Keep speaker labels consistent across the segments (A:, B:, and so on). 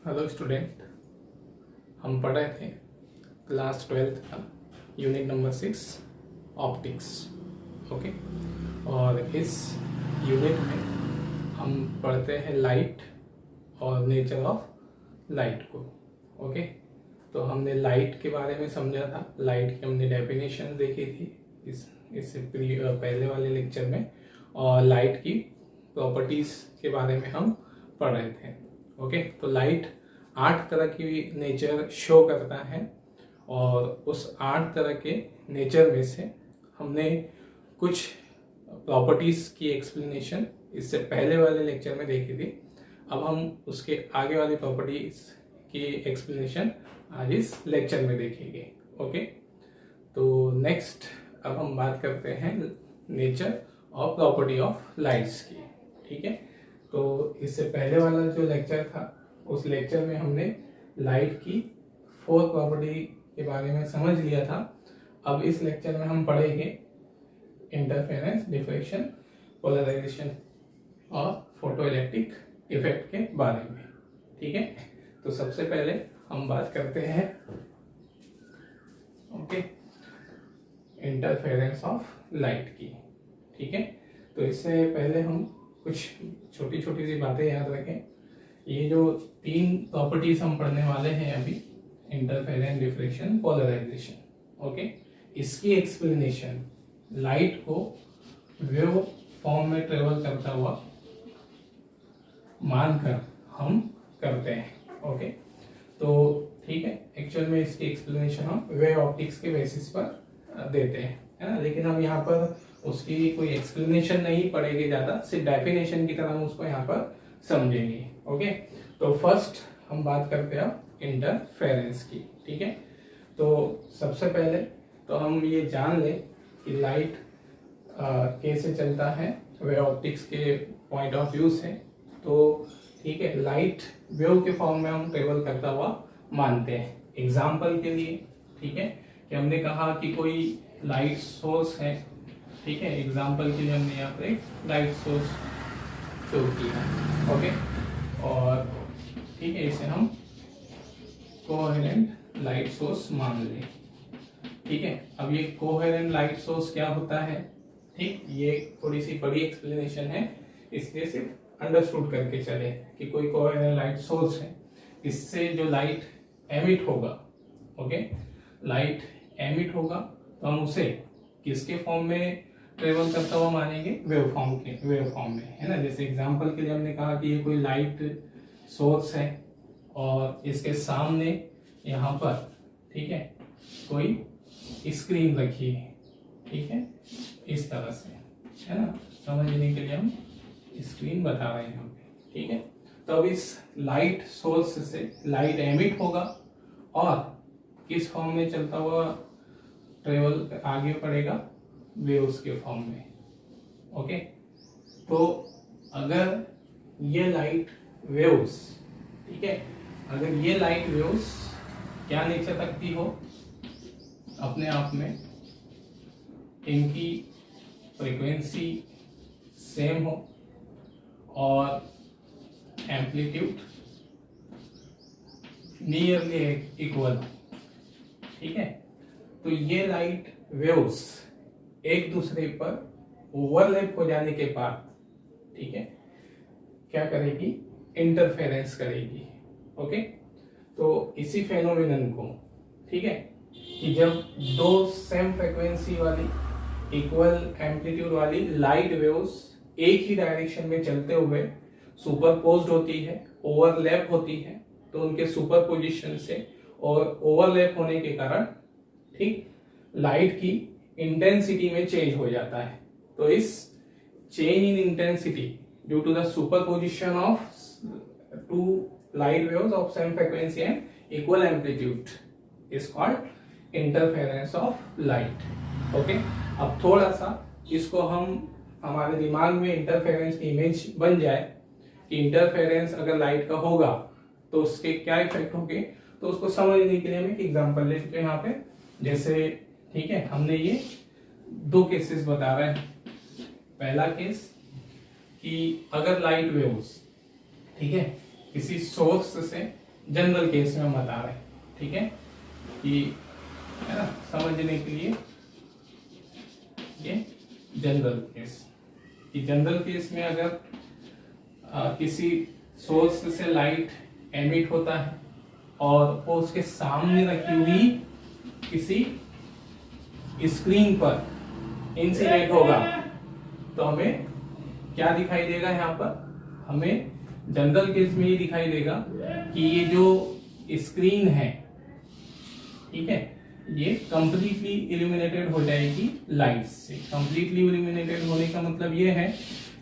A: Hello student, हम पढ़ रहे थे क्लास 12th का यूनिट नंबर 6 ऑप्टिक्स। ओके, और इस यूनिट में हम पढ़ते हैं लाइट और नेचर ऑफ लाइट को। ओके, तो हमने लाइट के बारे में समझा था, लाइट की हमने डेफिनेशन देखी थी इससे पहले वाले लेक्चर में, और लाइट की प्रॉपर्टीज के बारे में हम पढ़ रहे थे। ओके, तो लाइट 8 तरह की नेचर शो करता है, और उस 8 तरह के नेचर में से हमने कुछ प्रॉपर्टीज की एक्सप्लेनेशन इससे पहले वाले लेक्चर में देखी थी। अब हम उसके आगे वाली प्रॉपर्टीज की एक्सप्लेनेशन आज इस लेक्चर में देखेंगे। ओके, तो नेक्स्ट अब हम बात करते हैं नेचर और प्रॉपर्टी ऑफ लाइट्स की। ठीक है, तो इससे पहले वाला जो लेक्चर था उस लेक्चर में हमने लाइट की 4 प्रॉपर्टी के बारे में समझ लिया था। अब इस लेक्चर में हम पढ़ेंगे इंटरफेरेंस, डिफ्रैक्शन, पोलराइजेशन और फोटोइलेक्ट्रिक इफेक्ट के बारे में। ठीक है, तो सबसे पहले हम बात करते हैं इंटरफेरेंस ऑफ लाइट की। ठीक है, तो इससे पहले हम कुछ छोटी छोटी सी बातें याद रखें। ये जो 3 प्रॉपर्टीज हम पढ़ने वाले हैं अभी, इंटरफेरेंस, डिफ्रैक्शन, पोलराइजेशन। ओके, इसकी एक्सप्लेनेशन लाइट को वेव फॉर्म में ट्रेवल करता हुआ मानकर हम करते हैं। ओके, तो ठीक है, एक्चुअल में इसकी एक्सप्लेनेशन हम वेव ऑप्टिक्स के बेसिस पर देते हैं, है ना। लेकिन हम यहाँ पर उसकी कोई एक्सप्लेनेशन नहीं पढ़ेंगे ज्यादा, सिर्फ डेफिनेशन की तरह हम उसको यहाँ पर समझेंगे। ओके, तो फर्स्ट हम बात करते हैं इंटरफेरेंस की। ठीक है, तो सबसे पहले तो हम ये जान लें कि लाइट कैसे चलता है वेव ऑप्टिक्स के पॉइंट ऑफ व्यू से। तो ठीक है, लाइट वेव के फॉर्म में हम ट्रेवल करता हुआ मानते हैं। एग्जाम्पल के लिए, ठीक है, कि हमने कहा कि कोई लाइट सोर्स है। ठीक है, एग्जाम्पल के लिए हमने यहाँ पर एक लाइट सोर्स शो किया। ओके, और ठीक है, इसे हम कोहेरेंट लाइट सोर्स मान लें। ठीक है, अब ये कोहेरेंट लाइट सोर्स क्या होता है, ठीक, ये थोड़ी सी बड़ी एक्सप्लेनेशन है, इसलिए सिर्फ अंडरस्टूड करके चले कि कोई कोहेरेंट लाइट सोर्स है। इससे जो लाइट एमिट होगा, ओके, लाइट एमिट होगा, तो हम उसे किसके फॉर्म में ट्रेवल करता हुआ मानेंगे, वेव फॉर्म में, है ना। जैसे एग्जांपल के लिए हमने कहा कि ये कोई लाइट सोर्स है और इसके सामने यहाँ पर, ठीक है, कोई स्क्रीन रखी है। ठीक है, इस तरह से, है ना, समझने के लिए हम स्क्रीन बता रहे हैं यहाँ पे। ठीक है, तो अब इस लाइट सोर्स से लाइट एमिट होगा और किस फॉर्म में चलता हुआ ट्रेवल आगे पड़ेगा, वेव्स के फॉर्म में। ओके, तो अगर ये लाइट वेव्स, ठीक है, अगर ये लाइट वेव्स क्या नेचर रखती हो, अपने आप में इनकी फ्रीक्वेंसी सेम हो और एम्पलीट्यूड नियरली इक्वल हो। ठीक है, तो ये लाइट वेव्स एक दूसरे पर ओवरलैप हो जाने के बाद, ठीक है, क्या करेगी, इंटरफेरेंस करेगी। ओके, तो इसी फेनोमेनन को, ठीक है, कि जब 2 सेम फ्रीक्वेंसी वाली इक्वल एम्पलीट्यूड वाली लाइट वेव्स एक ही डायरेक्शन में चलते हुए सुपरपोज्ड होती है, ओवरलैप होती है, तो उनके सुपरपोजिशन से और ओवरलैप होने के कारण, ठीक, लाइट की इंटेंसिटी में चेंज हो जाता है। तो इस change in intensity due to the superposition of 2 light waves of same frequency and equal amplitude is called interference of light. Okay, अब थोड़ा सा इसको हम हमारे दिमाग में इंटरफेरेंस की इमेज बन जाए कि इंटरफेरेंस अगर लाइट का होगा तो उसके क्या इफेक्ट होंगे, तो उसको समझने के लिए हम एक एग्जांपल ले चुके हैं यहाँ पे। जैसे, ठीक है, हमने ये 2 केसेस बता रहे हैं। पहला केस कि अगर लाइट वेव्स, ठीक है, किसी सोर्स से जनरल केस में हम बता रहे हैं, ठीक है, कि है ना, समझने के लिए ये जनरल केस, कि जनरल केस में अगर किसी सोर्स से लाइट एमिट होता है और वो उसके सामने रखी हुई किसी स्क्रीन पर इंसिडेंट होगा, तो हमें क्या दिखाई देगा? यहाँ पर हमें जनरल केस में ये दिखाई देगा कि ये जो स्क्रीन है, ठीक है, ये कंप्लीटली इल्यूमिनेटेड हो जाएगी लाइट से। कंप्लीटली इल्यूमिनेटेड होने का मतलब ये है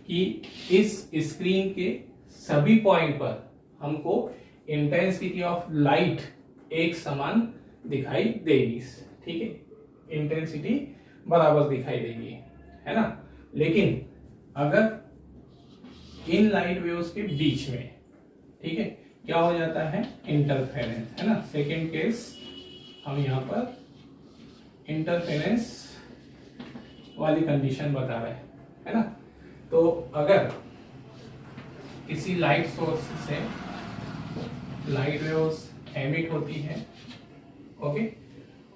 A: कि इस स्क्रीन के सभी पॉइंट पर हमको इंटेंसिटी ऑफ लाइट एक समान दिखाई देगी, ठीक है, इंटेंसिटी बराबर दिखाई देगी, है ना। लेकिन अगर इन लाइट वेव्स के बीच में, ठीक है, क्या हो जाता है? इंटरफेरेंस, है ना। सेकेंड केस हम यहाँ पर इंटरफेरेंस वाली कंडीशन बता रहे हैं, है ना। तो अगर किसी लाइट सोर्स से लाइट वेव्स एमिट होती है, ओके,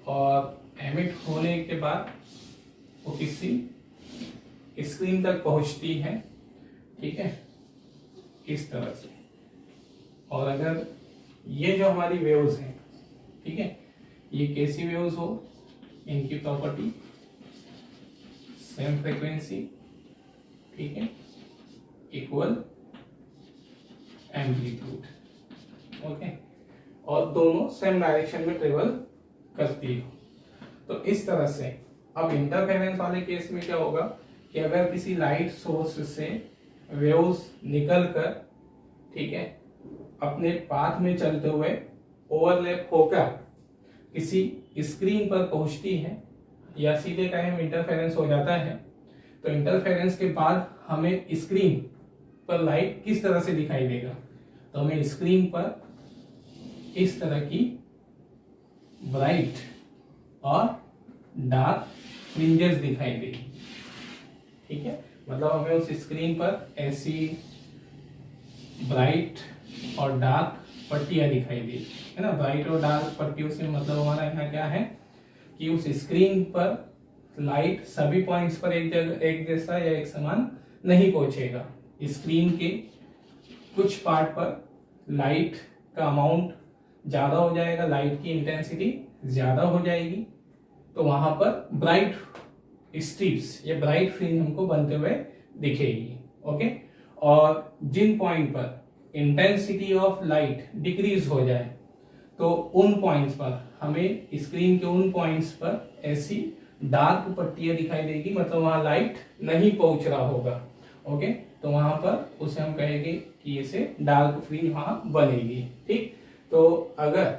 A: और एमिट होने के बाद वो किसी स्क्रीन तक पहुंचती है, ठीक है, इस तरह से, और अगर ये जो हमारी वेव्स हैं, ठीक है, ये कैसी वेव्स हो, इनकी प्रॉपर्टी सेम फ्रीक्वेंसी, ठीक है, इक्वल एम्पलीट्यूड, ओके, और दोनों सेम डायरेक्शन में ट्रेवल करती हो। तो इस तरह से अब इंटरफेरेंस वाले केस में क्या होगा कि अगर किसी लाइट सोर्स से वेव्स निकलकर, ठीक है, अपने पाथ में चलते हुए ओवरलैप होकर किसी स्क्रीन पर पहुंचती है, या सीधे कहें हम इंटरफेरेंस हो जाता है, तो इंटरफेरेंस के बाद हमें स्क्रीन पर लाइट किस तरह से दिखाई देगा? तो हमें स्क्रीन पर इस तरह की ब्राइट और डार्क फ्रिंजेस दिखाई देगी, ठीक है, मतलब हमें उस स्क्रीन पर ऐसी ब्राइट और डार्क पट्टियां दिखाई देगी, है ना। ब्राइट और डार्क पट्टियों से मतलब हमारा यहाँ क्या है कि उस स्क्रीन पर लाइट सभी पॉइंट्स पर एक जैसा या एक समान नहीं पहुंचेगा। स्क्रीन के कुछ पार्ट पर लाइट का अमाउंट ज्यादा हो जाएगा, लाइट की इंटेंसिटी ज्यादा हो जाएगी, तो वहां पर ब्राइट स्ट्रिप्स या ब्राइट फ्रिंज हमको बनते हुए दिखेगी, ओके। और जिन पॉइंट पर इंटेंसिटी ऑफ लाइट डिक्रीज हो जाए, तो उन पॉइंट्स पर हमें स्क्रीन के उन पॉइंट्स पर ऐसी डार्क पट्टियां दिखाई देगी, मतलब वहां लाइट नहीं पहुंच रहा होगा, ओके, तो वहां पर उसे हम कहेंगे कि ऐसे डार्क फ्रिंज वहां बनेगी, ठीक। तो अगर,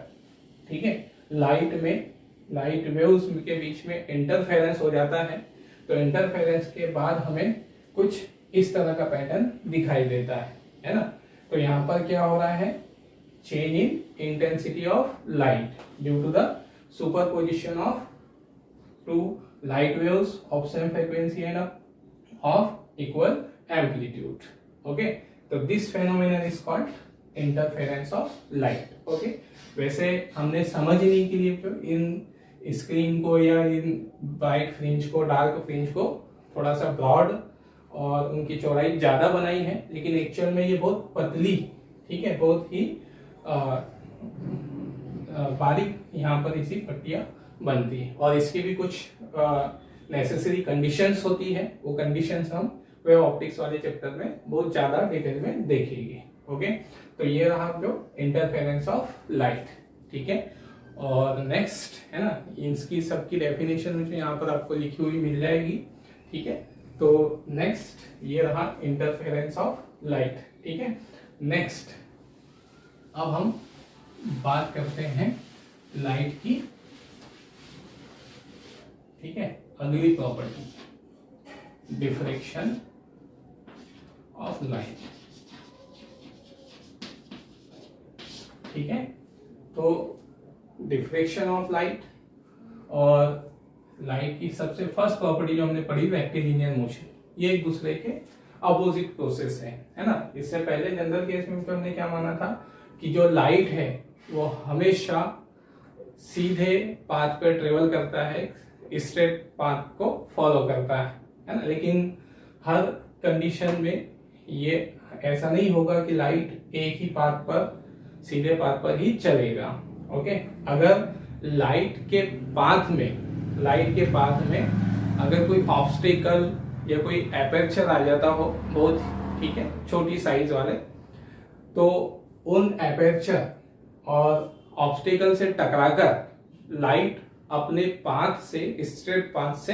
A: ठीक है, लाइट वेव्स के बीच में इंटरफेरेंस हो जाता है, तो इंटरफेरेंस के बाद हमें कुछ इस तरह का पैटर्न दिखाई देता है ना। तो यहाँ पर क्या हो रहा है? Change in intensity of light due to the superposition of two light waves of same frequency and of equal amplitude, okay. तो this phenomenon is called interference of light, okay. वैसे हमने समझने के लिए इन स्क्रीन को या इन ब्राइट फ्रिंज को, डार्क फ्रिंज को थोड़ा सा ब्रॉड और उनकी चौड़ाई ज्यादा बनाई है, लेकिन एक्चुअल में ये बहुत पतली, ठीक है, बहुत ही बारीक यहाँ पर इसी पट्टियां बनती है, और इसकी भी कुछ नेसेसरी कंडीशंस होती है। वो कंडीशंस हम वेव ऑप्टिक्स वाले चैप्टर में बहुत ज्यादा डिटेल में देखेंगे, ओके। तो ये रहा जो इंटरफेरेंस ऑफ लाइट, ठीक है। और नेक्स्ट है ना, इसकी सबकी डेफिनेशन मुझे यहाँ पर आपको लिखी हुई मिल जाएगी, ठीक है। तो नेक्स्ट ये रहा इंटरफेरेंस ऑफ लाइट, ठीक है। नेक्स्ट अब हम बात करते हैं लाइट की, ठीक है, अगली प्रॉपर्टी, डिफ्रेक्शन ऑफ लाइट, ठीक है। तो डिफ्रेक्शन ऑफ लाइट और लाइट की सबसे फर्स्ट प्रॉपर्टी जो हमने पढ़ी रेक्टिलिनियर मोशन, ये एक दूसरे के अपोजिट प्रोसेस है ना। इससे पहले जनरल केस में हमने क्या माना था कि जो लाइट है वो हमेशा सीधे पाथ पे ट्रेवल करता है, स्ट्रेट पाथ को फॉलो करता है ना। लेकिन हर कंडीशन में ये ऐसा नहीं होगा कि लाइट एक ही पाथ पर, सीधे पाथ पर ही चलेगा। ओके, अगर लाइट के पाथ में अगर कोई ऑब्स्टेकल या कोई एपर्चर आ जाता हो बहुत, ठीक है, छोटी साइज वाले, तो उन एपर्चर और ऑब्स्टेकल से टकराकर लाइट अपने पाथ से, स्ट्रेट पाथ से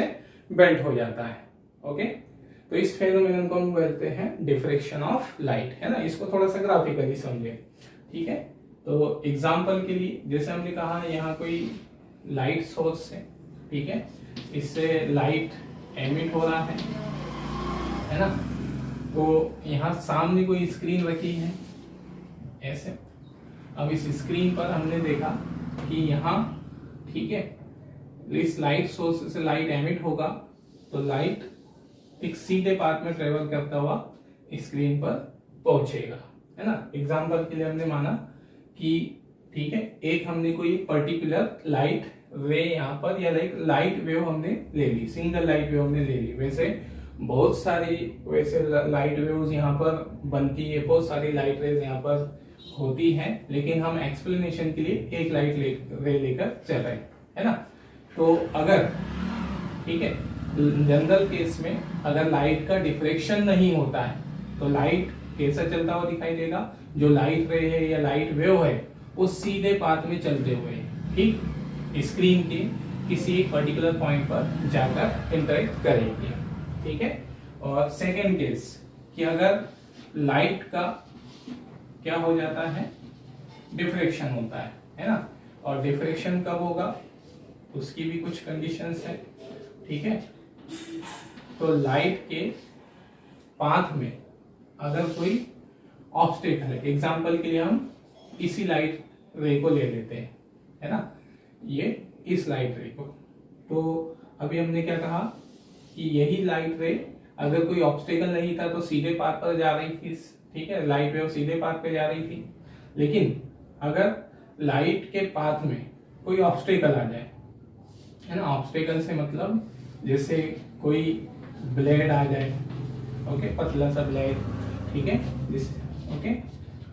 A: बेंड हो जाता है। ओके, तो इस फेनोमेनन को हम बोलते हैं डिफ्रेक्शन ऑफ लाइट, है ना। इसको थोड़ा सा ग्राफिकली समझे, ठीक है। तो एग्जांपल के लिए जैसे हमने कहा यहाँ कोई लाइट सोर्स है, ठीक है, इससे लाइट एमिट हो रहा है ना। तो यहाँ सामने कोई स्क्रीन रखी है ऐसे। अब इस स्क्रीन पर हमने देखा कि यहाँ, ठीक है, इस लाइट सोर्स से लाइट एमिट होगा तो लाइट एक सीधे पाथ में ट्रेवल करता हुआ स्क्रीन पर पहुंचेगा, है ना। एग्जांपल के लिए हमने माना कि, ठीक है, एक हमने कोई पर्टिकुलर लाइट रे यहाँ पर या लाइट वेव हमने ले ली, सिंगल लाइट वेव हमने ले ली। वैसे बहुत सारी लाइट वेव्स यहाँ पर बनती है, बहुत सारी लाइट रेज यहाँ पर होती हैं, लेकिन हम एक्सप्लेनेशन के लिए एक लाइट रे लेकर चल रहे हैं, है ना। तो अगर, ठीक है, जनरल केस में अगर लाइट का डिफ्रेक्शन नहीं होता है तो लाइट कैसा चलता हुआ दिखाई देगा, जो लाइट रे है या लाइट वेव है वो सीधे पाथ में चलते हुए, ठीक, स्क्रीन के किसी एक पर्टिकुलर पॉइंट पर जाकर इंटरेक्ट करेंगे, ठीक है। और सेकेंड केस कि अगर लाइट का क्या हो जाता है, डिफ्रेक्शन होता है ना। और डिफ्रेक्शन कब होगा उसकी भी कुछ कंडीशंस है, ठीक है। तो लाइट के पाथ में अगर कोई ऑब्स्टेकल है, एग्जांपल के लिए हम इसी लाइट रे को ले लेते हैं, है ना, ये इस लाइट रे को। तो अभी हमने क्या कहा कि यही लाइट रे अगर कोई ऑब्स्टेकल नहीं था तो सीधे पाथ पर जा रही थी, ठीक है, लाइट वेव सीधे पाथ पे जा रही थी। लेकिन अगर लाइट के पाथ में कोई ऑब्स्टेकल आ जाए, है ना, ऑब्स्टेकल से मतलब जैसे कोई ब्लेड आ जाए, ओके, पतला सा ब्लेड, ठीक है, ओके,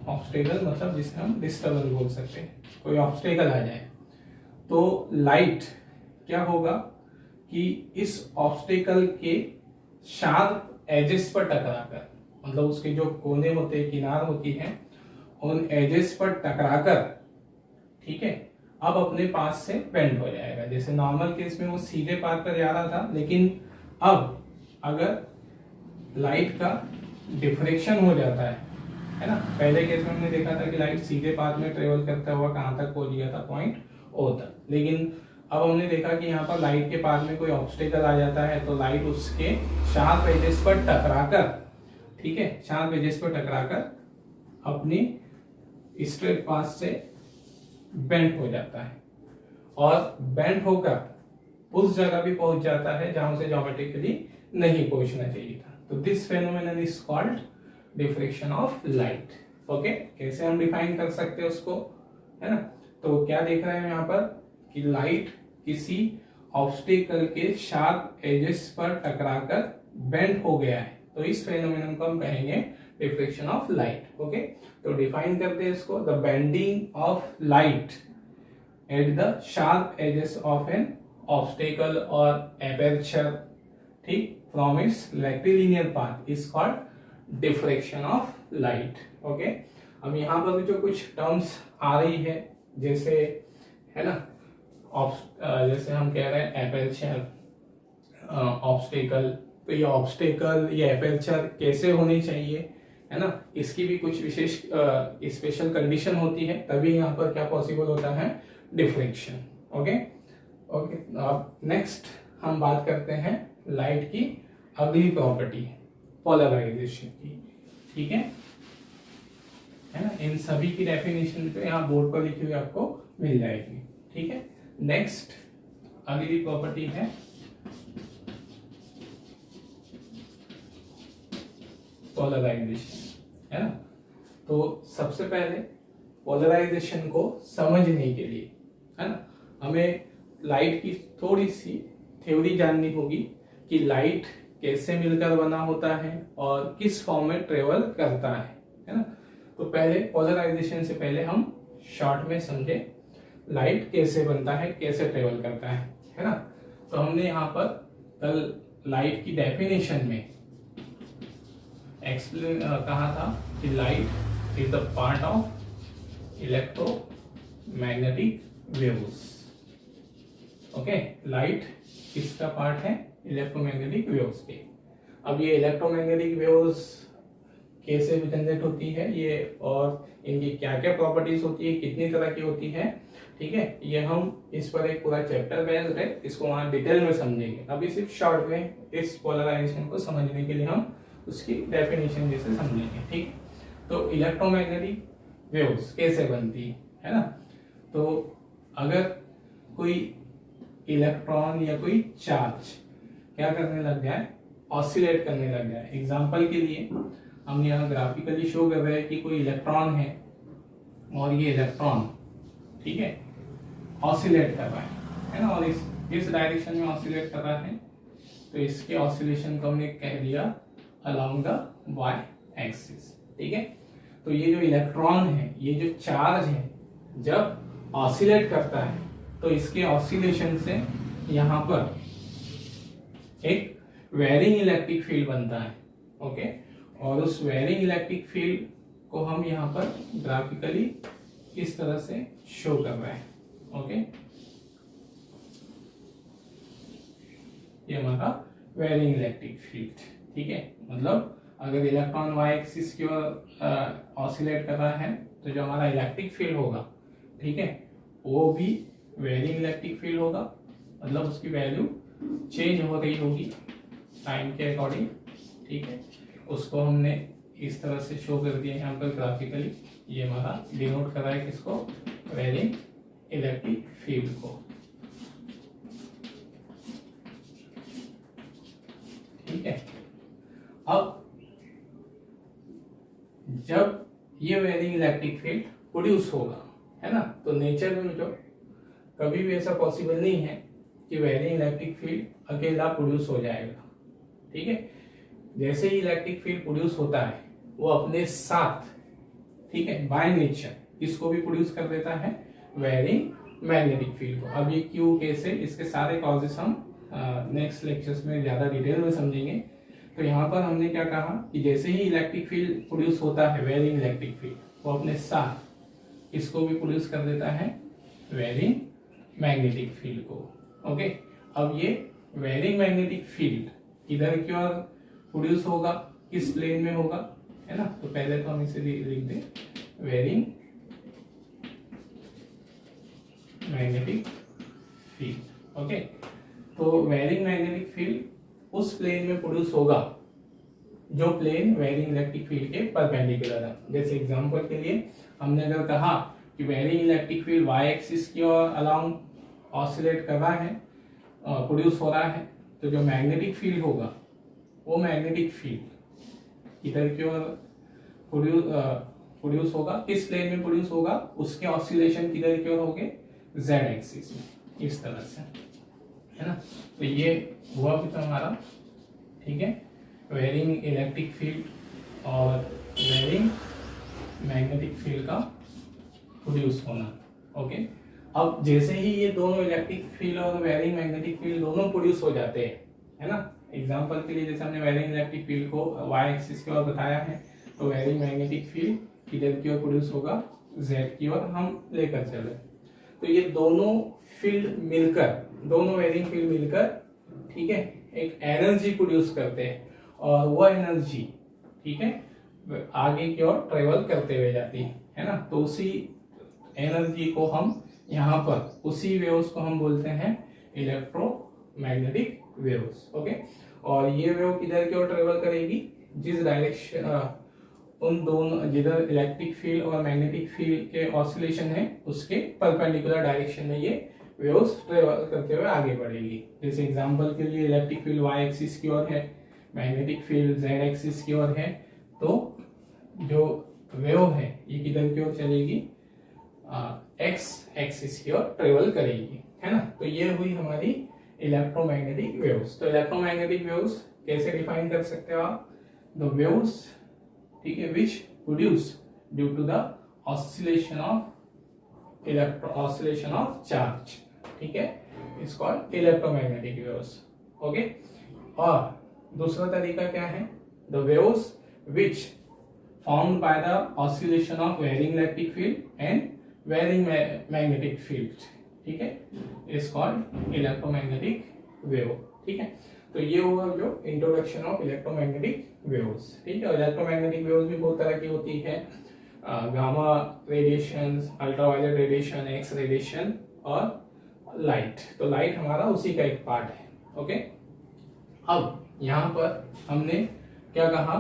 A: ऑब्स्टेकल मतलब जिसे हम डिस्टर्बेंस बोल सकते हैं, कोई ऑब्स्टेकल आ जाए तो लाइट क्या होगा कि इस ऑब्स्टेकल के शार्प एजेस पर टकराकर, मतलब उसके जो कोने होते हैं, किनार होती हैं, उन एजेस पर टकराकर, ठीक है, अब अपने पास से बेंड हो जाएगा। जैसे नॉर्मल केस में वो सीधे पाथ पर जा रहा था, लेकिन अब अगर लाइट का डिफ्रेक्शन हो जाता है ना। पहले केस में हमने देखा था कि लाइट सीधे पाथ में ट्रेवल करता हुआ कहां तक पहुंच गया था, पॉइंट ओ तक। लेकिन अब हमने देखा कि यहाँ पर लाइट के पाथ में कोई ऑब्स्टेकल आ जाता है तो लाइट उसके शार्प एजेस पर टकराकर, ठीक है, शार्प एजेस पर टकराकर अपनी स्ट्रेट पाथ से बेंड हो जाता है और बेंड होकर उस जगह भी पहुंच जाता है जहां से ज्योमेट्रिकली नहीं पहुंचना चाहिए था। तो this phenomenon is called diffraction of light. Okay, कैसे हम डिफाइन कर सकते हैं उसको, है ना। तो क्या देख रहे हैं यहाँ पर कि लाइट किसी ऑब्स्टेकल के शार्प एजेस पर टकराकर बेंड हो गया है, तो इस फेनोमेनन को हम कहेंगे डिफ्रेक्शन ऑफ लाइट। ओके, तो डिफाइन करते हैं इसको, the bending of light at the sharp edges of an obstacle और एपर्चर, ठीक, from its rectilinear path is called diffraction of light. Okay, अब यहाँ पर जो कुछ टर्म्स आ रही है, जैसे, है ना, जैसे हम कह रहे हैं एपर्चर, ऑब्स्टेकल, तो ये ऑब्स्टेकल, ये एपर्चर कैसे होनी चाहिए, है ना, इसकी भी कुछ विशेष स्पेशल कंडीशन होती है, तभी यहाँ पर क्या पॉसिबल होता है, डिफ्रेक्शन। ओके ओके, अब नेक्स्ट हम बात करते हैं लाइट की अगली प्रॉपर्टी, पोलराइजेशन की, ठीक है ना। इन सभी की डेफिनेशन तो यहाँ बोर्ड पर लिखी हुई आपको मिल जाएगी, ठीक है। नेक्स्ट अगली प्रॉपर्टी है पोलराइजेशन, है ना। तो सबसे पहले पोलराइजेशन को समझने के लिए, है ना, हमें लाइट की थोड़ी सी थ्योरी जाननी होगी कि लाइट कैसे मिलकर बना होता है और किस फॉर्म में ट्रेवल करता है ना। तो पहले पोलराइजेशन से पहले हम शॉर्ट में समझे लाइट कैसे बनता है, कैसे ट्रेवल करता है ना। तो हमने यहाँ पर कल लाइट की डेफिनेशन में एक्सप्लेन कहा था कि light is the part of electromagnetic waves. Okay, light किसका पार्ट है? इलेक्ट्रोमैग्नेटिक वेव्स के। अब ये इलेक्ट्रोमैग्नेटिक वेव्स कैसे जनरेट होती है ये, और इनकी क्या क्या प्रॉपर्टीज होती है, कितनी तरह की होती है, ठीक है, ये हम इस पर एक पूरा चैप्टर बेस्ड है, इसको वहां डिटेल में समझेंगे। अभी सिर्फ शॉर्ट में इस पोलराइजेशन को समझने के लिए हम उसकी डेफिनेशन जैसे समझेंगे, ठीक। तो इलेक्ट्रोमैग्नेटिक वेव्स कैसे बनती है ना। तो अगर कोई इलेक्ट्रॉन या कोई चार्ज क्या करने लग जाए, ऑसिलेट करने लग जाए। एग्जांपल के लिए हम यहाँ ग्राफिकली शो कर रहे हैं कि कोई इलेक्ट्रॉन है और ये इलेक्ट्रॉन, ठीक है, ऑसिलेट कर रहा है ना, और इस डायरेक्शन में ऑसिलेट कर रहा है, तो इसके ऑसिलेशन को हमने कह दिया अलोंग द वाई एक्सिस, ठीक है। तो ये जो इलेक्ट्रॉन है, ये जो चार्ज है, जब ऑसिलेट करता है तो इसके ऑसिलेशन से यहाँ पर एक वेरिंग इलेक्ट्रिक फील्ड बनता है, ओके। और उस वेरिंग इलेक्ट्रिक फील्ड को हम यहाँ पर ग्राफिकली इस तरह से शो कर रहे हैं, ओके। ये हमारा वेरिंग इलेक्ट्रिक फील्ड, ठीक है। मतलब अगर इलेक्ट्रॉन वाई एक्सिस की ओर ऑसिलेट कर रहा है तो जो हमारा इलेक्ट्रिक फील्ड होगा, ठीक है, वो भी वेरिंग इलेक्ट्रिक फील्ड होगा। मतलब उसकी वैल्यू चेंज हो रही होगी टाइम के अकॉर्डिंग, ठीक है। उसको हमने इस तरह से शो कर दिया यहाँ पर ग्राफिकली। ये हमारा डिनोट कर रहा है किसको? वेरिंग इलेक्ट्रिक फील्ड को, ठीक है। अब जब ये वेरिंग इलेक्ट्रिक फील्ड प्रोड्यूस होगा, है ना, तो नेचर में जो कभी भी ऐसा पॉसिबल नहीं है कि वेरिंग इलेक्ट्रिक फील्ड अकेला प्रोड्यूस हो जाएगा, ठीक है। जैसे ही इलेक्ट्रिक फील्ड प्रोड्यूस होता है वो अपने साथ, ठीक है, बाय नेचर इसको भी प्रोड्यूस कर देता है, वेरिंग मैग्नेटिक फील्ड को। अब ये क्यों, कैसे, इसके सारे कॉजेस हम नेक्स्ट लेक्चर्स में ज्यादा डिटेल में समझेंगे। तो यहाँ पर हमने क्या कहा कि जैसे ही इलेक्ट्रिक फील्ड प्रोड्यूस होता है, वेरिंग इलेक्ट्रिक फील्ड, वो अपने साथ इसको भी प्रोड्यूस कर देता है, वेरिंग मैग्नेटिक फील्ड को, ओके। अब ये वेरिंग मैग्नेटिक फील्ड किधर की ओर प्रोड्यूस होगा, किस प्लेन में होगा, है ना। तो पहले तो हम इसे लिख दें, वेरिंग मैग्नेटिक फील्ड, ओके। तो वेरिंग मैग्नेटिक फील्ड उस प्लेन में प्रोड्यूस होगा जो प्लेन वेरिंग इलेक्ट्रिक फील्ड के परपेंडिकुलर है। जैसे एग्जांपल के लिए हमने अगर कहा कि varying electric field Y axis की ओर अलोंग ऑसिलेट कर रहा है, प्रोड्यूस हो रहा है, तो जो मैग्नेटिक फील्ड होगा वो मैग्नेटिक फील्ड इधर की ओर प्रोड्यूस होगा, किस प्लेन में प्रोड्यूस होगा, उसके ऑसिलेशन किधर की ओर होंगे, जेड एक्सिस में, इस तरह से, है ना। तो ये हुआ भी तो हमारा, ठीक है, वेरिंग इलेक्ट्रिक फील्ड और वेरिंग मैग्नेटिक फील्ड का प्रोड्यूस होना, ओके। अब जैसे ही ये दोनों इलेक्ट्रिक फील्ड और वेरिंग मैग्नेटिक फील्ड दोनों प्रोड्यूस हो जाते हैं, है ना। एग्जांपल के लिए जैसे हमने वेरिंग इलेक्ट्रिक फील्ड को वाई एक्सिस की ओर बताया है, तो वेरिंग मैग्नेटिक फील्ड किधर की ओर प्रोड्यूस होगा, जेड की ओर हम लेकर चले। तो ये दोनों फील्ड मिलकर, दोनों वेरिंग फील्ड मिलकर, ठीक है, एक एनर्जी प्रोड्यूस करते हैं, और वह एनर्जी, ठीक है, आगे की ओर ट्रेवल करते हुए जाती है ना। तो उसी एनर्जी को हम यहाँ पर, उसी वेव्स को हम बोलते हैं इलेक्ट्रोमैग्नेटिक वेव्स, ओके। और ये वेव किधर की ओर ट्रेवल करेगी, जिस डायरेक्शन, उन दोनों, जिधर इलेक्ट्रिक फील्ड और मैग्नेटिक फील्ड के ऑसिलेशन है उसके परपेंडिकुलर डायरेक्शन में ये वेव्स ट्रेवल करते हुए आगे बढ़ेगी। जैसे एग्जांपल के लिए इलेक्ट्रिक फील्ड वाई एक्सिस की ओर है, मैग्नेटिक फील्ड जेड एक्सिस की ओर है, तो जो वेव है ये किधर की ओर चलेगी, एक्स एक्सिस की ओर ट्रेवल करेगी, है ना। तो ये हुई हमारी इलेक्ट्रोमैग्नेटिक वेव्स। तो इलेक्ट्रोमैग्नेटिक वेव्स कैसे डिफाइन कर सकते हो आप? द वेव्स, ठीक है, which produce due to the oscillation of charge, ठीक है, it's called electromagnetic waves. Okay, और दूसरा तरीका क्या है? The waves which formed by the oscillation of varying electric field and varying magnetic field, ठीक है, is called electromagnetic wave, ठीक है। तो ये हुआ जो इंट्रोडक्शन ऑफ इलेक्ट्रोमैग्नेटिक वेव्स, ठीक है। और इलेक्ट्रोमैग्नेटिक वेव्स भी बहुत तरह की होती है, gamma radiation, ultraviolet radiation, x radiation और लाइट। तो लाइट हमारा उसी का एक पार्ट है। ओके, अब यहाँ पर हमने क्या कहा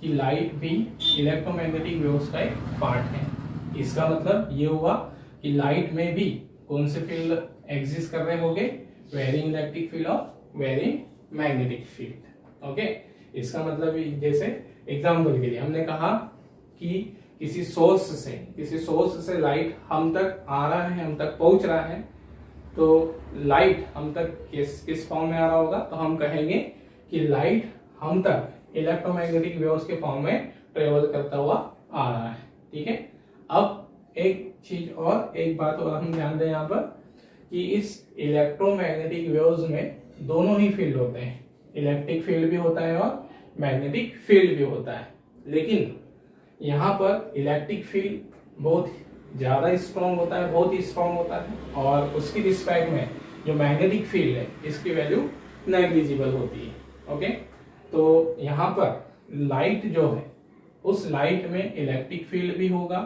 A: कि लाइट भी इलेक्ट्रोमैग्नेटिक वेव्स का एक पार्ट है। इसका मतलब ये हुआ कि लाइट में भी कौन से फील्ड एग्जिस्ट कर रहे होंगे? वेरिंग इलेक्ट्रिक फील्ड और वेरिंग मैग्नेटिक फील्ड। ओके, इसका मतलब जैसे एग्जांपल के लिए हमने कहा कि किसी सोर्स से लाइट हम तक आ रहा है, हम तक पहुंच रहा है, तो लाइट हम तक किस फॉर्म में आ रहा होगा? तो हम कहेंगे कि लाइट हम तक इलेक्ट्रोमैग्नेटिक वेव्स के फॉर्म में ट्रेवल करता हुआ आ रहा है, ठीक है। अब एक चीज और, एक बात और हम ध्यान दें यहाँ पर कि इस इलेक्ट्रोमैग्नेटिक वेव्स में दोनों ही फील्ड होते हैं, इलेक्ट्रिक फील्ड भी होता है और मैग्नेटिक फील्ड भी होता है। लेकिन यहाँ पर इलेक्ट्रिक फील्ड बहुत ज्यादा स्ट्रॉन्ग होता है, बहुत ही स्ट्रॉन्ग होता है, और उसकी रिस्पेक्ट में जो मैग्नेटिक फील्ड है इसकी वैल्यू नेग्लिजिबल होती है। ओके, तो यहाँ पर लाइट जो है, उस लाइट में इलेक्ट्रिक फील्ड भी होगा,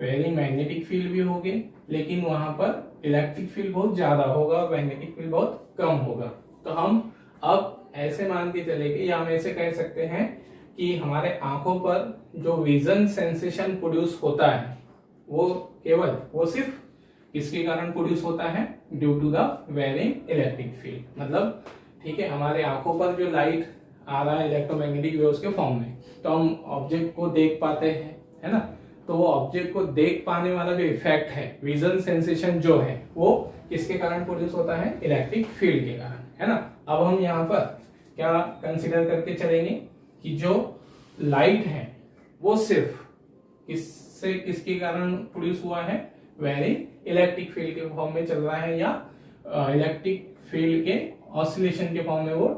A: वेरी मैग्नेटिक फील्ड भी होंगे, लेकिन वहां पर इलेक्ट्रिक फील्ड बहुत ज्यादा होगा, मैग्नेटिक फील्ड बहुत कम होगा। तो हम अब ऐसे मान के चलेंगे, या हम ऐसे कह सकते हैं कि हमारे आंखों पर जो विजन सेंसेशन प्रोड्यूस होता है वो सिर्फ किसके कारण प्रोड्यूस होता है? Due to the varying electric field. मतलब ठीक है, हमारे आंखों पर जो लाइट आ रहा है इलेक्ट्रोमैग्नेटिक वेव्स के फॉर्म में, तो हम ऑब्जेक्ट को देख पाते हैं, है ना। तो वो ऑब्जेक्ट को देख पाने वाला जो इफेक्ट है, विजन सेंसेशन जो है, वो किसके कारण प्रोड्यूस होता है? इलेक्ट्रिक फील्ड के कारण, है ना। अब हम यहाँ पर क्या कंसिडर करके चलेंगे कि जो लाइट है वो सिर्फ किसके कारण प्रोड्यूस हुआ है? वेरी इलेक्ट्रिक फील्ड के फॉर्म में चल रहा है, या इलेक्ट्रिक फील्ड के ऑसिलेशन के फॉर्म में वो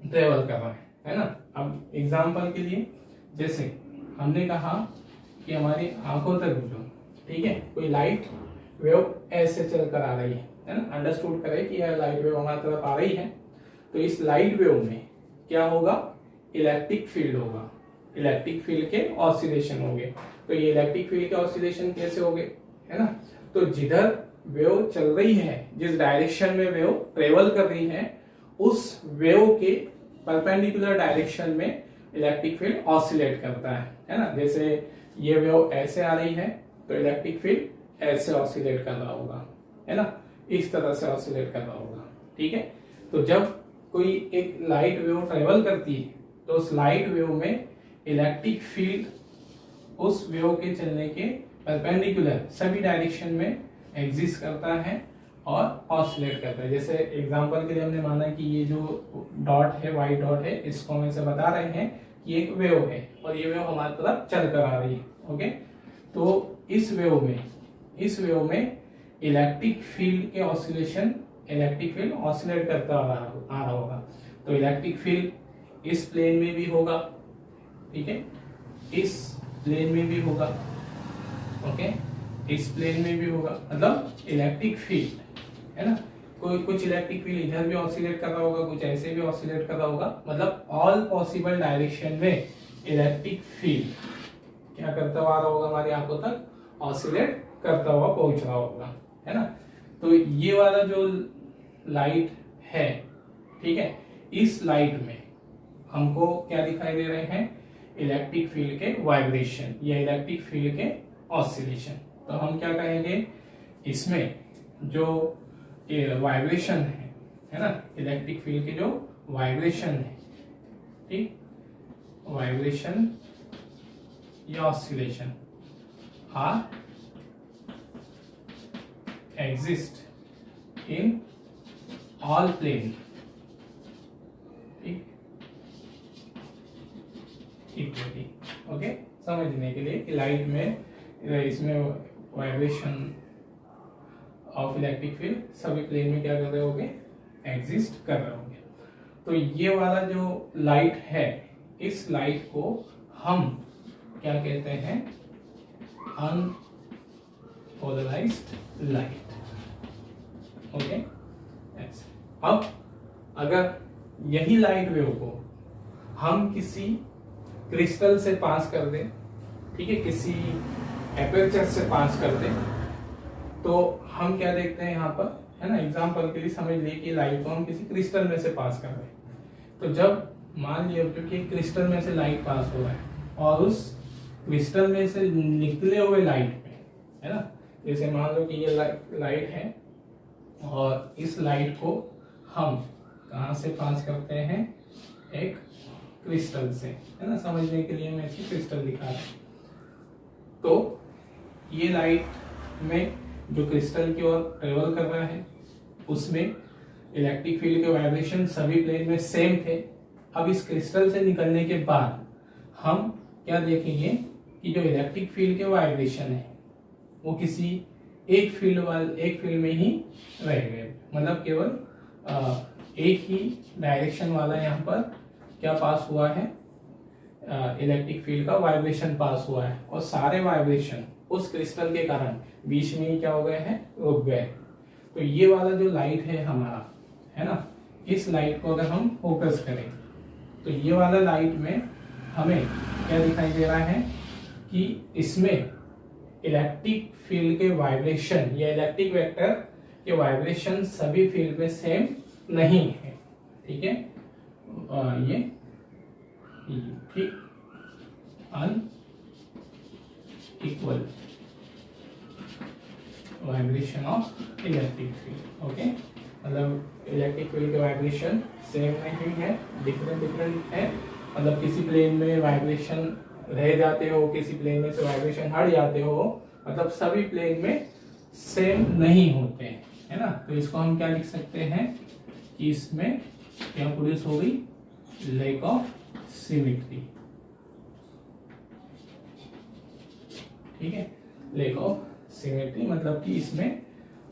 A: ट्रेवल कर रहा है ना। अब एग्जांपल के लिए जैसे हमने कहा कि हमारी आंखों तक जो, ठीक है, कोई लाइट वेव ऐसे चल कर आ रही है ना। अंडरस्टूड करें कि यह लाइट वेव हमारी तरफ आ रही है, तो इस लाइट वेव में क्या होगा? इलेक्ट्रिक फील्ड होगा, इलेक्ट्रिक फील्ड के ऑसिलेशन होंगे। तो ये इलेक्ट्रिक फील्ड के ऑसिलेशन कैसे होंगे, है ना। तो जिधर वेव चल रही है, जिस डायरेक्शन में वेव ट्रेवल कर रही है, उस वेव के परपेंडिकुलर डायरेक्शन में इलेक्ट्रिक फील्ड ऑसिलेट करता है ना। जैसे ये वेव ऐसे आ रही है, तो इलेक्ट्रिक फील्ड ऐसे ऑसिलेट कर रहा होगा, है ना, इस तरह से ऑसिलेट कर रहा होगा, ठीक है। तो जब कोई एक लाइट वेव ट्रेवल करती है, तो उस लाइट वेव में इलेक्ट्रिक फील्ड उस वेव के चलने के परपेंडिकुलर सभी डायरेक्शन में एग्जिस्ट करता है और ऑसिलेट करता है। जैसे एग्जांपल के लिए हमने माना कि ये जो डॉट है, वाइट डॉट है, इसको हम ऐसे बता रहे हैं कि एक वेव है और ये वेव हमारी तरफ चल कर आ रही है। ओके, तो इस वेव में इलेक्ट्रिक फील्ड के ऑसिलेशन, इलेक्ट्रिक फील्ड ऑसिलेट करता आ रहा होगा। तो इलेक्ट्रिक फील्ड इस प्लेन में भी होगा, ठीक है, इस प्लेन में भी होगा, ओके, इस प्लेन में भी होगा। मतलब इलेक्ट्रिक फील्ड, है ना, कुछ इलेक्ट्रिक फील्ड इधर भी ऑसिलेट कर रहा होगा, कुछ ऐसे भी ऑसिलेट कर रहा होगा। मतलब ऑल पॉसिबल डायरेक्शन में इलेक्ट्रिक फील्ड क्या करता हुआ आ रहा होगा? हमारी आंखों तक ऑसिलेट करता हुआ पहुंच रहा होगा, है ना। तो ये वाला जो लाइट है, ठीक है, इस लाइट में हमको क्या दिखाई दे रहे हैं? इलेक्ट्रिक फील्ड के वाइब्रेशन या इलेक्ट्रिक फील्ड के ऑसिलेशन। तो हम क्या कहेंगे? इसमें जो वाइब्रेशन है ना, इलेक्ट्रिक फील्ड के जो वाइब्रेशन है, ठीक, वाइब्रेशन या oscillation are exist in all plane, equally. Okay, समझने के लिए कि लाइट में इसमें वाइब्रेशन ऑफ इलेक्ट्रिक फील्ड सभी प्लेन में क्या कर रहे होंगे, एग्जिस्ट कर रहे होंगे। तो ये वाला जो लाइट है, इस लाइट को हम क्या कहते हैं, अनपोलराइज्ड लाइट। ओके, अब अगर यही लाइट वेव को हम किसी क्रिस्टल से पास कर दें, ठीक है, किसी एपर्चर से पास कर दें, तो हम क्या देखते हैं यहाँ पर, है ना, एग्जांपल के लिए समझ लिए कि लाइट को हम किसी क्रिस्टल में से पास कर रहे हैं। तो जब मान लिया क्योंकि क्रिस्टल में से लाइट पास हो रहा है और उस क्रिस्टल में से निकले हुए लाइट में, है ना, जैसे मान लो कि ये लाइट है और इस लाइट को हम कहाँ से पास करते हैं, एक क्रिस्टल से, है ना, समझने के लिए मैं इसे क्रिस्टल दिखा रहा हूँ। तो ये लाइट में जो क्रिस्टल की ओर ट्रेवल कर रहा है, उसमें इलेक्ट्रिक फील्ड के वाइब्रेशन सभी प्लेन में सेम थे। अब इस क्रिस्टल से निकलने के बाद हम क्या देखेंगे कि जो इलेक्ट्रिक फील्ड के वाइब्रेशन है वो किसी एक फील्ड में ही रह गए, मतलब केवल एक ही डायरेक्शन वाला यहाँ पर क्या पास हुआ है, इलेक्ट्रिक फील्ड का वाइब्रेशन पास हुआ है, और सारे वाइब्रेशन उस क्रिस्टल के कारण बीच में ही क्या हो गए हैं, रुक गए। तो ये वाला जो लाइट है हमारा, है ना, इस लाइट को अगर हम फोकस करें तो ये वाला लाइट में हमें क्या दिखाई दे रहा है कि इसमें इलेक्ट्रिक फील्ड के वाइब्रेशन या इलेक्ट्रिक वेक्टर के वाइब्रेशन सभी फील्ड में सेम नहीं है, ठीक है, ये ठीक unequal vibration of electric field. Okay, मतलब इलेक्ट्रिक फील्ड के वाइब्रेशन सेम नहीं है, डिफरेंट है, मतलब किसी प्लेन में वाइब्रेशन रह जाते हो, किसी प्लेन में से वाइब्रेशन हट जाते हो, मतलब सभी प्लेन में सेम नहीं होते हैं, है ना। तो इसको हम क्या लिख सकते हैं कि इसमें क्या प्रोड्यूस हो गई, लैक ऑफ सिमेट्री, ठीक है, लैक ऑफ सिमेट्री, मतलब कि इसमें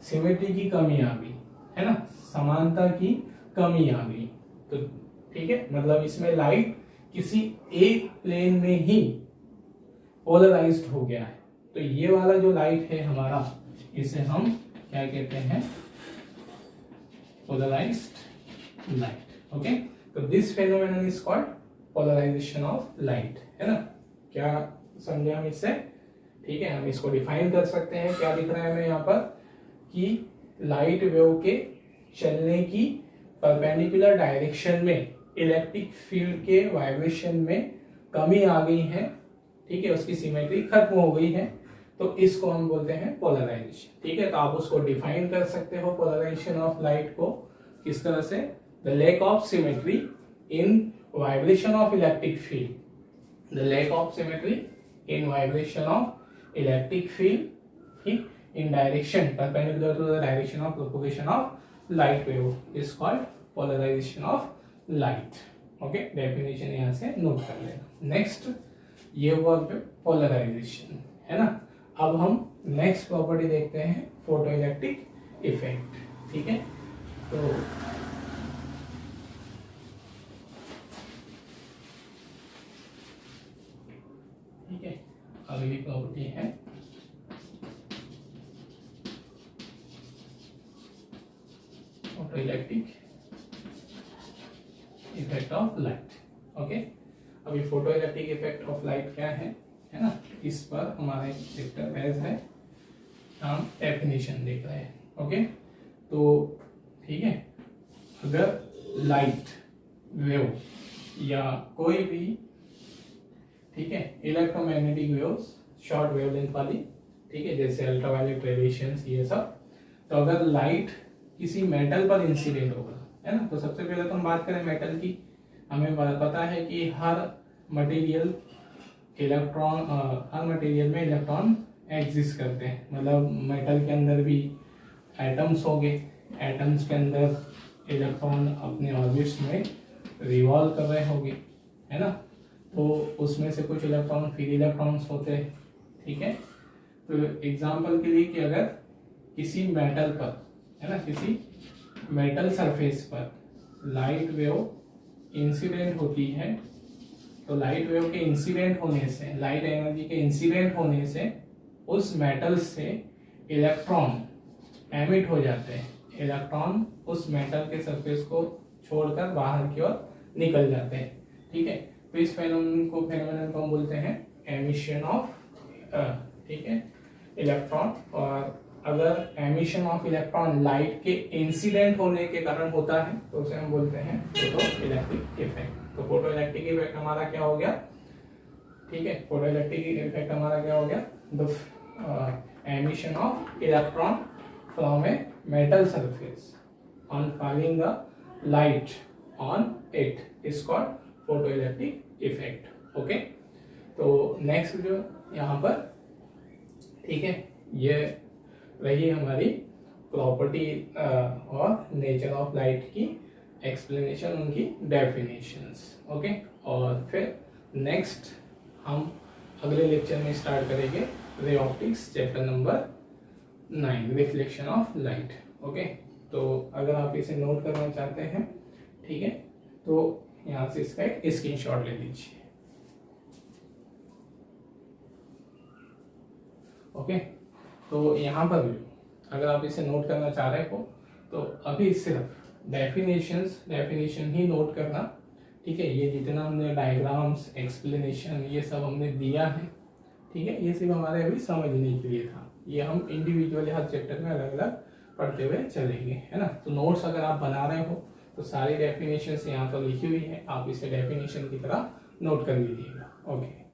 A: सिमेट्री की कमी आ गई, है ना, समानता की कमी आ गई। तो ठीक है, मतलब इसमें लाइट किसी एक प्लेन में ही पोलराइज्ड हो गया है। तो ये वाला जो लाइट है हमारा, इसे हम क्या कहते हैं, पोलराइज्ड लाइट। ओके, तो this phenomenon is called polarisation of light, है ना। क्या समझे हम इससे, ठीक है, हम इसको डिफाइन कर सकते हैं। क्या लिख रहा है हमें यहाँ पर कि लाइट वेव के चलने की परपेंडिकुलर डायरेक्शन में इलेक्ट्रिक फील्ड के वाइब्रेशन में कमी आ गई है, ठीक है, उसकी सिमेट्री खत्म हो गई है, तो इसको हम बोलते हैं पोलराइजेशन, ठीक है। तो आप उसको डिफाइन कर सकते हो पोलराइजेशन ऑफ लाइट को किस तरह से, the lack of symmetry in vibration of electric field, the lack of symmetry in vibration of electric field, ठीक, in direction perpendicular to the direction of propagation of light wave is called polarization of light। Okay, definition यहाँ से note कर लेना। Next ये हुआ polarisation, है ना। अब हम नेक्स्ट प्रॉपर्टी देखते हैं, फोटो इलेक्ट्रिक इफेक्ट, ठीक है। तो ठीक है, अगली प्रॉपर्टी है photo electric effect of light. Okay, अभी photo electric effect of light क्या है ना, इस पर हमारा एक चैप्टर बेस है, हम डेफिनेशन देख रहे हैं। ओके, तो ठीक है, अगर लाइट वेव या कोई भी, ठीक है, इलेक्ट्रोमैग्नेटिक वेव्स शॉर्ट वेवलेंथ वाली, ठीक है, जैसे अल्ट्रावायलेट रेडिएशंस ये सब, तो अगर लाइट किसी मेटल पर इंसिडेंट होगा, है ना, तो सबसे पहले तो हम बात करें मेटल की। हमें पता है कि हर मटेरियल में इलेक्ट्रॉन एग्जिस्ट करते हैं, मतलब मेटल के अंदर भी एटम्स हो गए, एटम्स के अंदर इलेक्ट्रॉन अपने ऑर्बिट्स में रिवॉल्व कर रहे होंगे, है ना। तो उसमें से कुछ इलेक्ट्रॉन फ्री इलेक्ट्रॉन्स होते हैं, ठीक है। तो एग्जांपल के लिए कि अगर किसी मेटल पर, है ना, किसी मेटल सरफेस पर लाइट वेव इंसिडेंट होती है, तो लाइट वेव के इंसिडेंट होने से, लाइट एनर्जी के इंसिडेंट होने से उस मेटल से इलेक्ट्रॉन एमिट हो जाते हैं, इलेक्ट्रॉन उस मेटल के सरफेस को छोड़कर बाहर की ओर निकल जाते हैं, ठीक है। तो इस फेनोमेनन को हम बोलते हैं एमिशन ऑफ, ठीक है, इलेक्ट्रॉन। और अगर एमिशन ऑफ इलेक्ट्रॉन लाइट के इंसिडेंट होने के कारण होता है तो उसे हम बोलते हैं फोटो इलेक्ट्रिक इफेक्ट। तो फोटो इलेक्ट्रिक इफेक्ट हमारा क्या हो गया, ठीक है, फोटो इलेक्ट्रिक इफेक्ट हमारा क्या हो गया, the emission of electron from a metal surface on falling the light on it is called photoelectric effect, okay. तो नेक्स्ट जो यहाँ पर, ठीक है, ये रही हमारी प्रॉपर्टी और नेचर ऑफ लाइट की एक्सप्लेनेशन, उनकी डेफिनेशंस, ओके। और फिर नेक्स्ट हम अगले लेक्चर में स्टार्ट करेंगे ray optics, chapter number 9, reflection of light, okay. तो अगर आप इसे नोट करना चाहते हैं, ठीक है, तो यहाँ से इसका एक स्क्रीनशॉट ले लीजिए, ओके। तो यहाँ पर अगर आप इसे नोट करना चाह रहे हो तो अभी सिर्फ डेफिनेशन ही नोट करना, ठीक है। ये जितना हमने डायग्राम्स, एक्सप्लेनेशन, ये सब हमने दिया है, ठीक है, ये सिर्फ हमारे अभी समझने के लिए था। ये हम इंडिविजुअली हर चैप्टर में अलग अलग पढ़ते हुए चलेंगे, है ना। तो नोट्स अगर आप बना रहे हो तो सारी डेफिनेशंस यहाँ पर लिखी हुई है, आप इसे डेफिनेशन की तरह नोट कर लीजिएगा, ओके।